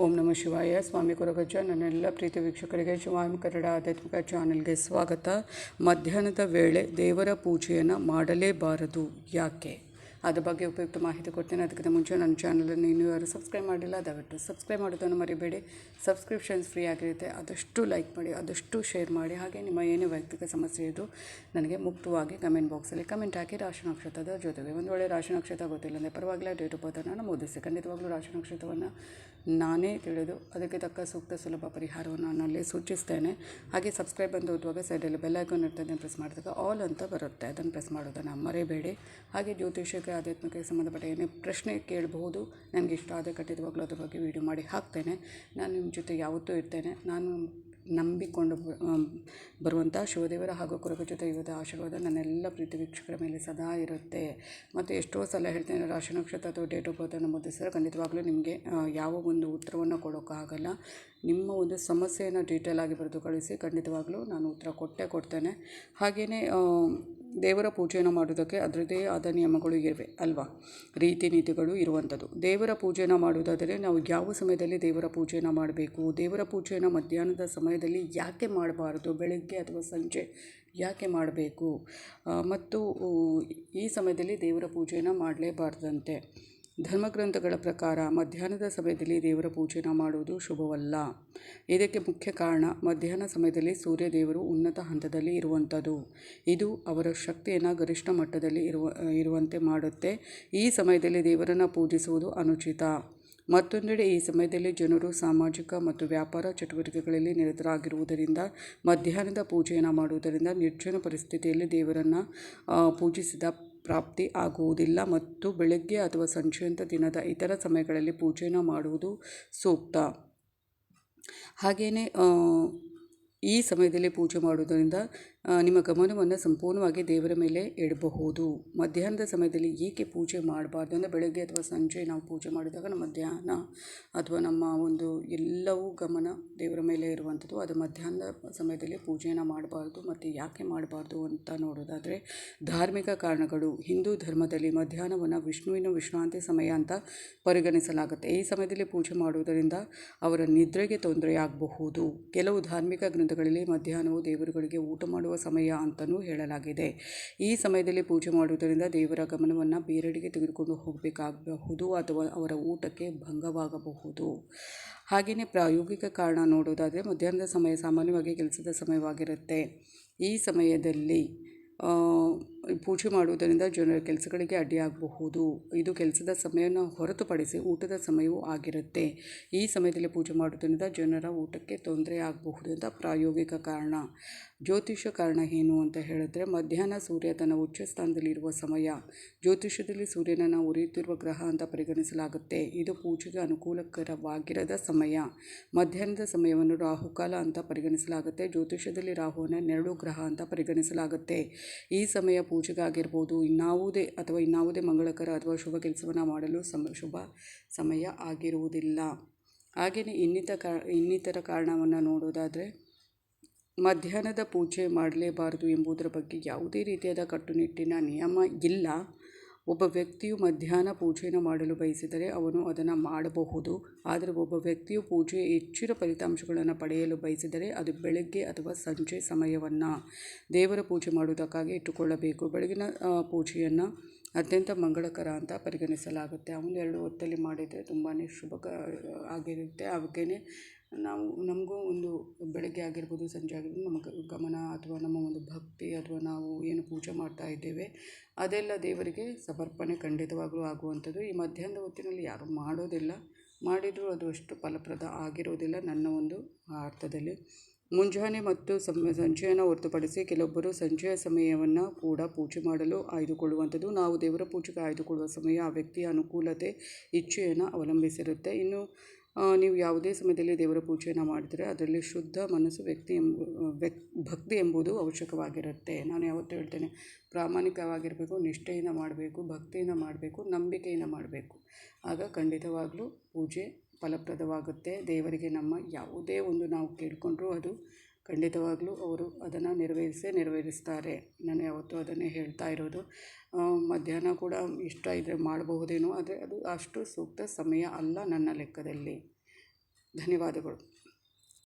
ಓಂ ನಮಃ ಶಿವಾಯ. ಸ್ವಾಮಿ ಕೊರಗಜ್ಜ. ನನ್ನೆಲ್ಲ ಪ್ರೀತಿ ವೀಕ್ಷಕರಿಗೆ ಶಿವಾಯಂ ಕನ್ನಡ ಆಧ್ಯಾತ್ಮಿಕ ಚಾನಲ್ಗೆ ಸ್ವಾಗತ. ಮಧ್ಯಾಹ್ನದ ವೇಳೆ ದೇವರ ಪೂಜೆಯನ್ನು ಮಾಡಲೇಬಾರದು, ಯಾಕೆ? ಅದ್ರ ಬಗ್ಗೆ ಉಪಯುಕ್ತ ಮಾಹಿತಿ ಕೊಡ್ತೇನೆ. ಅದಕ್ಕಿಂತ ಮುಂಚೆ ನನ್ನ ಚಾನಲನ್ನು ಇನ್ನೂ ಯಾರು ಸಬ್ಸ್ಕ್ರೈಬ್ ಮಾಡಿಲ್ಲ, ದಯವಿಟ್ಟು ಸಬ್ಸ್ಕ್ರೈಬ್ ಮಾಡೋದನ್ನು ಮರಿಬೇಡಿ. ಸಬ್ಸ್ಕ್ರಿಪ್ಷನ್ಸ್ ಫ್ರೀ ಆಗಿರುತ್ತೆ. ಆದಷ್ಟು ಲೈಕ್ ಮಾಡಿ, ಆದಷ್ಟು ಶೇರ್ ಮಾಡಿ. ಹಾಗೆ ನಿಮ್ಮ ಏನೇ ವೈಯಕ್ತಿಕ ಸಮಸ್ಯೆ ಇದ್ದು ನನಗೆ ಮುಕ್ತವಾಗಿ ಕಮೆಂಟ್ ಬಾಕ್ಸಲ್ಲಿ ಕಮೆಂಟ್ ಹಾಕಿ. ರಾಶಿ ನಕ್ಷತ್ರದ ಜೊತೆಗೆ ಒಂದು ವೇಳೆ ರಾಶಿ ನಕ್ಷತ್ರ ಗೊತ್ತಿಲ್ಲ ಅಂದರೆ ಪರವಾಗಿಲ್ಲ, ಡೇಟ್ ಆಫ್ ಬರ್ತನ್ನು ನಮೂದಿಸಿ. ಖಂಡಿತವಾಗ್ಲೂ ರಾಶಿ ನಕ್ಷತ್ರವನ್ನು ನಾನೇ ತಿಳಿದು ಅದಕ್ಕೆ ತಕ್ಕ ಸೂಕ್ತ ಸುಲಭ ಪರಿಹಾರವನ್ನು ನಾನಲ್ಲಿ ಸೂಚಿಸ್ತೇನೆ. ಹಾಗೆ ಸಬ್ಸ್ಕ್ರೈಬ್ ಅಂತ ಓದುವಾಗ ಸೈಡಲ್ಲಿ ಬೆಲ್ ಐಕಾನ್ ಇರ್ತದೆ, ಪ್ರೆಸ್ ಮಾಡಿದಾಗ ಆಲ್ ಅಂತ ಬರುತ್ತೆ, ಅದನ್ನು ಪ್ರೆಸ್ ಮಾಡೋದನ್ನು ಮರಿಬೇಡಿ. ಹಾಗೆ ಜ್ಯೋತಿಷಕ್ಕೆ ಆಧ್ಯಾತ್ಮಿಕಕ್ಕೆ ಸಂಬಂಧಪಟ್ಟ ಏನೇ ಪ್ರಶ್ನೆ ಕೇಳಬಹುದು, ನನಗೆ ಇಷ್ಟ ಆದರೆ ಖಂಡಿತವಾಗ್ಲೂ ಅದ್ರ ಬಗ್ಗೆ ವೀಡಿಯೋ ಮಾಡಿ ಹಾಕ್ತೇನೆ. ನಾನು ನಿಮ್ಮ ಜೊತೆ ಯಾವತ್ತೂ ಇರ್ತೇನೆ. ನಾನು ನಂಬಿಕೊಂಡು ಬರುವಂಥ ಶಿವದೇವರ ಹಾಗೂ ಕೊರಗಜ್ಜ ದೈವದ ಆಶೀರ್ವಾದ ನನ್ನೆಲ್ಲ ಪ್ರೀತಿ ವೀಕ್ಷಕರ ಮೇಲೆ ಸದಾ ಇರುತ್ತೆ. ಮತ್ತು ಎಷ್ಟೋ ಸಲ ಹೇಳ್ತೇನೆ, ರಾಶಿ ನಕ್ಷತ್ರ ಅಥವಾ ಡೇಟ್ ಆಫ್ ಬರ್ತನ್ನು ಮುದ್ದಿಸಿದ್ರೆ ಖಂಡಿತವಾಗ್ಲೂ ನಿಮಗೆ ಯಾವ ಒಂದು ಉತ್ತರವನ್ನು ಕೊಡೋಕ್ಕಾಗಲ್ಲ. ನಿಮ್ಮ ಒಂದು ಸಮಸ್ಯೆಯನ್ನು ಡೀಟೇಲ್ ಆಗಿ ಬರೆದು ಕಳಿಸಿ, ಖಂಡಿತವಾಗ್ಲೂ ನಾನು ಉತ್ತರ ಕೊಡ್ತೇನೆ. ಹಾಗೆಯೇ ದೇವರ ಪೂಜೆಯನ್ನು ಮಾಡೋದಕ್ಕೆ ಅದರದ್ದೇ ಆದ ನಿಯಮಗಳು ಇವೆ ಅಲ್ವಾ, ರೀತಿ ನೀತಿಗಳು ಇರುವಂಥದ್ದು. ದೇವರ ಪೂಜೆಯನ್ನು ಮಾಡುವುದಾದರೆ ನಾವು ಯಾವ ಸಮಯದಲ್ಲಿ ದೇವರ ಪೂಜೆಯನ್ನು ಮಾಡಬೇಕು, ದೇವರ ಪೂಜೆಯನ್ನು ಮಧ್ಯಾಹ್ನದ ಸಮಯದಲ್ಲಿ ಯಾಕೆ ಮಾಡಬಾರ್ದು, ಬೆಳಗ್ಗೆ ಅಥವಾ ಸಂಜೆ ಯಾಕೆ ಮಾಡಬೇಕು, ಮತ್ತು ಈ ಸಮಯದಲ್ಲಿ ದೇವರ ಪೂಜೆಯನ್ನು ಮಾಡಲೇಬಾರ್ದಂತೆ. ಧರ್ಮಗ್ರಂಥಗಳ ಪ್ರಕಾರ ಮಧ್ಯಾಹ್ನದ ಸಮಯದಲ್ಲಿ ದೇವರ ಪೂಜೆಯನ್ನು ಮಾಡುವುದು ಶುಭವಲ್ಲ. ಇದಕ್ಕೆ ಮುಖ್ಯ ಕಾರಣ, ಮಧ್ಯಾಹ್ನ ಸಮಯದಲ್ಲಿ ಸೂರ್ಯದೇವರು ಉನ್ನತ ಹಂತದಲ್ಲಿ ಇರುವಂಥದ್ದು. ಇದು ಅವರ ಶಕ್ತಿಯನ್ನು ಗರಿಷ್ಠ ಮಟ್ಟದಲ್ಲಿ ಇರುವಂತೆ ಮಾಡುತ್ತೆ. ಈ ಸಮಯದಲ್ಲಿ ದೇವರನ್ನು ಪೂಜಿಸುವುದು ಅನುಚಿತ. ಮತ್ತೊಂದೆಡೆ ಈ ಸಮಯದಲ್ಲಿ ಜನರು ಸಾಮಾಜಿಕ ಮತ್ತು ವ್ಯಾಪಾರ ಚಟುವಟಿಕೆಗಳಲ್ಲಿ ನಿರತರಾಗಿರುವುದರಿಂದ ಮಧ್ಯಾಹ್ನದ ಪೂಜೆಯನ್ನು ಮಾಡುವುದರಿಂದ ನಿರ್ಜನ ಪರಿಸ್ಥಿತಿಯಲ್ಲಿ ದೇವರನ್ನು ಪೂಜಿಸಿದ ಪ್ರಾಪ್ತಿ ಆಗುವುದಿಲ್ಲ. ಮತ್ತು ಬೆಳಗ್ಗೆ ಅಥವಾ ಸಂಜೆಯಂಥ ದಿನದ ಇತರ ಸಮಯಗಳಲ್ಲಿ ಪೂಜೆಯನ್ನು ಮಾಡುವುದು ಸೂಕ್ತ. ಹಾಗೆಯೇ ಈ ಸಮಯದಲ್ಲಿ ಪೂಜೆ ಮಾಡುವುದರಿಂದ ನಿಮ್ಮ ಗಮನವನ್ನು ಸಂಪೂರ್ಣವಾಗಿ ದೇವರ ಮೇಲೆ ಇಡಬಹುದು. ಮಧ್ಯಾಹ್ನದ ಸಮಯದಲ್ಲಿ ಏಕೆ ಪೂಜೆ ಮಾಡಬಾರ್ದು ಅಂದರೆ, ಬೆಳಗ್ಗೆ ಅಥವಾ ಸಂಜೆ ನಾವು ಪೂಜೆ ಮಾಡಿದಾಗ ನಮ್ಮ ಮಧ್ಯಾಹ್ನ ಅಥವಾ ನಮ್ಮ ಒಂದು ಎಲ್ಲವೂ ಗಮನ ದೇವರ ಮೇಲೆ ಇರುವಂಥದ್ದು. ಅದು ಮಧ್ಯಾಹ್ನದ ಸಮಯದಲ್ಲಿ ಪೂಜೆಯನ್ನು ಮಾಡಬಾರ್ದು. ಮತ್ತು ಯಾಕೆ ಮಾಡಬಾರ್ದು ಅಂತ ನೋಡೋದಾದರೆ, ಧಾರ್ಮಿಕ ಕಾರಣಗಳು. ಹಿಂದೂ ಧರ್ಮದಲ್ಲಿ ಮಧ್ಯಾಹ್ನವನ್ನು ವಿಷ್ಣುವಿನ ವಿಶ್ರಾಂತಿ ಸಮಯ ಅಂತ ಪರಿಗಣಿಸಲಾಗುತ್ತೆ. ಈ ಸಮಯದಲ್ಲಿ ಪೂಜೆ ಮಾಡುವುದರಿಂದ ಅವರ ನಿದ್ರೆಗೆ ತೊಂದರೆಯಾಗಬಹುದು. ಕೆಲವು ಧಾರ್ಮಿಕ ಗ್ರಂಥಗಳಲ್ಲಿ ಮಧ್ಯಾಹ್ನವು ದೇವರುಗಳಿಗೆ ಊಟ ಮಾಡುವ ಸಮಯ ಅಂತಲೂ ಹೇಳಲಾಗಿದೆ. ಈ ಸಮಯದಲ್ಲಿ ಪೂಜೆ ಮಾಡುವುದರಿಂದ ದೇವರ ಗಮನವನ್ನು ಬೇರೆಡೆಗೆ ತೆಗೆದುಕೊಂಡು ಹೋಗಬೇಕಾಗಬಹುದು ಅಥವಾ ಅವರ ಊಟಕ್ಕೆ ಭಂಗವಾಗಬಹುದು. ಹಾಗೆಯೇ ಪ್ರಾಯೋಗಿಕ ಕಾರಣ ನೋಡೋದಾದರೆ, ಮಧ್ಯಾಹ್ನದ ಸಮಯ ಸಾಮಾನ್ಯವಾಗಿ ಕೆಲಸದ ಸಮಯವಾಗಿರುತ್ತೆ. ಈ ಸಮಯದಲ್ಲಿ ಪೂಜೆ ಮಾಡುವುದರಿಂದ ಜನರ ಕೆಲಸಗಳಿಗೆ ಅಡ್ಡಿಯಾಗಬಹುದು. ಇದು ಕೆಲಸದ ಸಮಯವನ್ನು ಹೊರತುಪಡಿಸಿ ಊಟದ ಸಮಯವೂ ಆಗಿರುತ್ತೆ. ಈ ಸಮಯದಲ್ಲಿ ಪೂಜೆ ಮಾಡುವುದರಿಂದ ಜನರ ಊಟಕ್ಕೆ ತೊಂದರೆ ಆಗಬಹುದು ಅಂತ ಪ್ರಾಯೋಗಿಕ ಕಾರಣ. ಜ್ಯೋತಿಷ ಕಾರಣ ಏನು ಅಂತ ಹೇಳಿದ್ರೆ, ಮಧ್ಯಾಹ್ನ ಸೂರ್ಯ ತನ್ನ ಉಚ್ಚ ಸ್ಥಾನದಲ್ಲಿರುವ ಸಮಯ. ಜ್ಯೋತಿಷದಲ್ಲಿ ಸೂರ್ಯನನ್ನು ಉರಿಯುತ್ತಿರುವ ಗ್ರಹ ಅಂತ ಪರಿಗಣಿಸಲಾಗುತ್ತೆ. ಇದು ಪೂಜೆಗೆ ಅನುಕೂಲಕರವಾಗಿರದ ಸಮಯ. ಮಧ್ಯಾಹ್ನದ ಸಮಯವನ್ನು ರಾಹುಕಾಲ ಅಂತ ಪರಿಗಣಿಸಲಾಗುತ್ತೆ. ಜ್ಯೋತಿಷದಲ್ಲಿ ರಾಹುವನ್ನು ನೆರಳು ಗ್ರಹ ಅಂತ ಪರಿಗಣಿಸಲಾಗುತ್ತೆ. ಈ ಸಮಯ ಪೂಜೆಗಾಗಿರ್ಬೋದು, ಇನ್ನಾವುದೇ ಮಂಗಳಕರ ಅಥವಾ ಶುಭ ಕೆಲಸವನ್ನು ಮಾಡಲು ಶುಭ ಸಮಯ ಆಗಿರುವುದಿಲ್ಲ. ಹಾಗೆಯೇ ಇನ್ನಿತರ ಕಾರಣವನ್ನು ನೋಡೋದಾದರೆ, ಮಧ್ಯಾಹ್ನದ ಪೂಜೆ ಮಾಡಲೇಬಾರದು ಎಂಬುದರ ಬಗ್ಗೆ ಯಾವುದೇ ರೀತಿಯಾದ ಕಟ್ಟುನಿಟ್ಟಿನ ನಿಯಮ ಇಲ್ಲ. ಒಬ್ಬ ವ್ಯಕ್ತಿಯು ಮಧ್ಯಾಹ್ನ ಪೂಜೆಯನ್ನು ಮಾಡಲು ಬಯಸಿದರೆ ಅವನು ಅದನ್ನು ಮಾಡಬಹುದು. ಆದರೆ ಒಬ್ಬ ವ್ಯಕ್ತಿಯು ಪೂಜೆಯ ಹೆಚ್ಚಿನ ಫಲಿತಾಂಶಗಳನ್ನು ಪಡೆಯಲು ಬಯಸಿದರೆ ಅದು ಬೆಳಗ್ಗೆ ಅಥವಾ ಸಂಜೆ ಸಮಯವನ್ನು ದೇವರ ಪೂಜೆ ಮಾಡುವುದಕ್ಕಾಗಿ ಇಟ್ಟುಕೊಳ್ಳಬೇಕು. ಬೆಳಗಿನ ಪೂಜೆಯನ್ನು ಅತ್ಯಂತ ಮಂಗಳಕರ ಅಂತ ಪರಿಗಣಿಸಲಾಗುತ್ತೆ. ಅವನು 2 ಹೊತ್ತಲ್ಲಿ ಮಾಡಿದರೆ ತುಂಬಾ ಶುಭ ಆಗಿರುತ್ತೆ. ಹಾಗೆಯೇ ನಮಗೂ ಒಂದು ಬೆಳಗ್ಗೆ ಆಗಿರ್ಬೋದು, ಸಂಜೆ ಆಗಿರ್ಬೋದು, ನಮ್ಮ ಗಮನ ಅಥವಾ ನಮ್ಮ ಒಂದು ಭಕ್ತಿ ಅಥವಾ ನಾವು ಏನು ಪೂಜೆ ಮಾಡ್ತಾ ಇದ್ದೇವೆ ಅದೆಲ್ಲ ದೇವರಿಗೆ ಸಮರ್ಪಣೆ ಖಂಡಿತವಾಗ್ಲೂ ಆಗುವಂಥದ್ದು. ಈ ಮಧ್ಯಾಹ್ನದ ಹೊತ್ತಿನಲ್ಲಿ ಯಾರು ಮಾಡೋದಿಲ್ಲ, ಮಾಡಿದರೂ ಅದು ಅಷ್ಟು ಫಲಪ್ರದ ಆಗಿರೋದಿಲ್ಲ ನನ್ನ ಒಂದು ಅರ್ಥದಲ್ಲಿ. ಮುಂಜಾನೆ ಮತ್ತು ಸಂಜೆಯನ್ನು ಹೊರತುಪಡಿಸಿ ಕೆಲವೊಬ್ಬರು ಸಂಜೆಯ ಸಮಯವನ್ನು ಕೂಡ ಪೂಜೆ ಮಾಡಲು ಆಯ್ದುಕೊಳ್ಳುವಂಥದ್ದು. ನಾವು ದೇವರ ಪೂಜೆಗೆ ಆಯ್ದುಕೊಳ್ಳುವ ಸಮಯ ಆ ವ್ಯಕ್ತಿಯ ಅನುಕೂಲತೆ, ಇಚ್ಛೆಯನ್ನು ಅವಲಂಬಿಸಿರುತ್ತೆ. ಇನ್ನು ನೀವು ಯಾವುದೇ ಸಮಯದಲ್ಲಿ ದೇವರ ಪೂಜೆಯನ್ನು ಮಾಡಿದರೆ ಅದರಲ್ಲಿ ಶುದ್ಧ ಮನಸ್ಸು, ಭಕ್ತಿ ಎಂಬುದು ಅವಶ್ಯಕವಾಗಿರುತ್ತೆ. ನಾನು ಯಾವತ್ತೂ ಹೇಳ್ತೇನೆ, ಪ್ರಾಮಾಣಿಕವಾಗಿರಬೇಕು, ನಿಷ್ಠೆಯಿಂದ ಮಾಡಬೇಕು, ಭಕ್ತಿಯಿಂದ ಮಾಡಬೇಕು, ನಂಬಿಕೆಯಿಂದ ಮಾಡಬೇಕು. ಆಗ ಖಂಡಿತವಾಗಲೂ ಪೂಜೆ ಫಲಪ್ರದವಾಗುತ್ತೆ. ದೇವರಿಗೆ ನಮ್ಮ ಯಾವುದೇ ಒಂದು ನಾವು ಕೇಳಿಕೊಂಡ್ರೂ ಅದು ಖಂಡಿತವಾಗಲೂ ಅವರು ಅದನ್ನು ನೆರವೇರಿಸ್ತಾರೆ. ನಾನು ಯಾವತ್ತೂ ಅದನ್ನೇ ಹೇಳ್ತಾ ಇರೋದು. ಮಧ್ಯಾಹ್ನ ಕೂಡ ಇಷ್ಟ ಇದ್ದರೆ ಮಾಡಬಹುದೇನೋ, ಆದರೆ ಅದು ಅಷ್ಟು ಸೂಕ್ತ ಸಮಯ ಅಲ್ಲ ನನ್ನ ಲೆಕ್ಕದಲ್ಲಿ. ಧನ್ಯವಾದಗಳು.